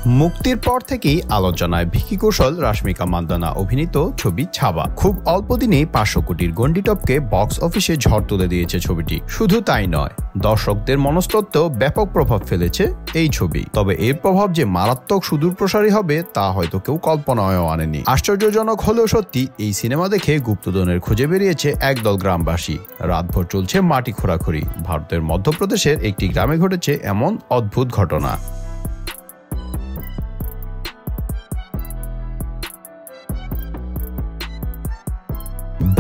মুক্তির পর থেকেই আলোচনায় ভিকি কৌশল রাশমিকা মান্দানা অভিনীত ছবি ছাবা। খুব অল্প দিনেই 500 কোটির গণ্ডি টপকে বক্স অফিসে ঝড় তুলে দিয়েছে ছবিটি। শুধু তাই নয়, দর্শকদের মনস্তত্ত্বেও ব্যাপক প্রভাব ফেলেছে এই ছবি। তবে এর প্রভাব যে মারাত্মক সুদূরপ্রসারী হবে তা হয়তো কেউ কল্পনায়ও আনেনি। আশ্চর্যজনক হলেও সত্যি, এই সিনেমা দেখে গুপ্তধনের খুঁজে বেরিয়েছে একদল গ্রামবাসী। রাতভর চলছে মাটি খোঁড়াখুড়ি। ভারতের মধ্যপ্রদেশের একটি গ্রামে ঘটেছে এমন অদ্ভুত ঘটনা।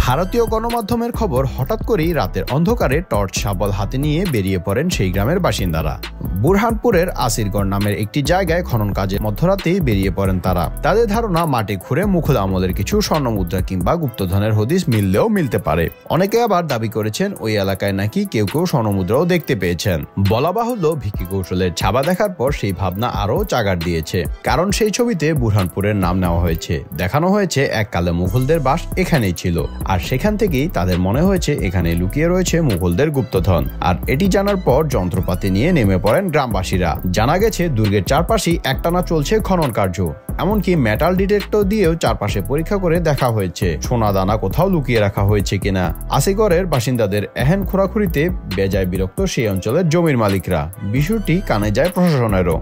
ভারতীয় গণমাধ্যমের খবর, হঠাৎ করেই রাতের অন্ধকারে টর্চ শাবল হাতে নিয়ে বেরিয়ে পড়েন সেই গ্রামের বাসিন্দারা। বুরহানপুরের আসিরগড় নামের একটি জায়গায় খনন কাজে মধ্যরাতেই বেরিয়ে পড়েন তারা। তাদের ধারণা, মাটি খুঁড়ে মুঘল আমলের কিছু স্বর্ণমুদ্রা কিংবা গুপ্তধনের হদিস মিললেও মিলতে পারে। অনেকে আবার দাবি করেছেন ওই এলাকায় নাকি কেউ কেউ স্বর্ণমুদ্রাও দেখতে পেয়েছেন। বলা বাহুল্য, ভিকি কৌশলের ছাবা দেখার পর সেই ভাবনা আরও চাগার দিয়েছে। কারণ সেই ছবিতে বুরহানপুরের নাম নেওয়া হয়েছে, দেখানো হয়েছে এককালে মুঘলদের বাস এখানেই ছিল। আর সেখান থেকেই তাদের মনে হয়েছে এখানে লুকিয়ে রয়েছে মুঘলদের গুপ্তধন। আর এটি জানার পর যন্ত্রপাতি নিয়ে নেমে পড়েন গ্রামবাসীরা। জানা গেছে দুর্গের চারপাশেই একটানা চলছে খনন কার্য। এমনকি মেটাল ডিটেক্টর দিয়েও চারপাশে পরীক্ষা করে দেখা হয়েছে সোনা দানা কোথাও লুকিয়ে রাখা হয়েছে কিনা। আসিগড়ের বাসিন্দাদের এহেন খোঁড়াখুড়িতে বেজায় বিরক্ত সেই অঞ্চলের জমির মালিকরা। বিষয়টি কানে যায় প্রশাসনেরও।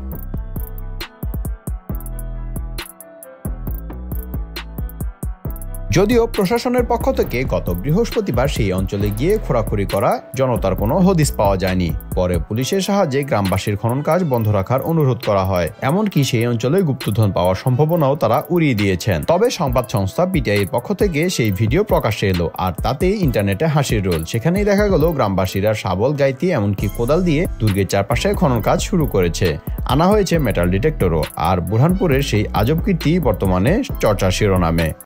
যদিও প্রশাসনের পক্ষ থেকে গত বৃহস্পতিবার সেই অঞ্চলে গিয়ে খোঁড়াখুড়ি করা জনতার কোনো হদিস পাওয়া যায়নি। পরে পুলিশের সাহায্যে গ্রামবাসীর খনন কাজ বন্ধ রাখার অনুরোধ করা হয়। এমনকি সেই অঞ্চলে গুপ্তধন পাওয়ার সম্ভাবনাও তারা উড়িয়ে দিয়েছেন। তবে সংবাদ সংস্থা পিটিআইয়ের পক্ষ থেকে সেই ভিডিও প্রকাশ্যে এলো, আর তাতেই ইন্টারনেটে হাসির রোল। সেখানেই দেখা গেল গ্রামবাসীরা শাবল, গাইতি এমনকি কোদাল দিয়ে দুর্গের চারপাশে খনন কাজ শুরু করেছে। আনা হয়েছে মেটাল ডিটেক্টরও। আর বুরহানপুরের সেই আজব কীর্তি বর্তমানে চর্চার শিরোনামে।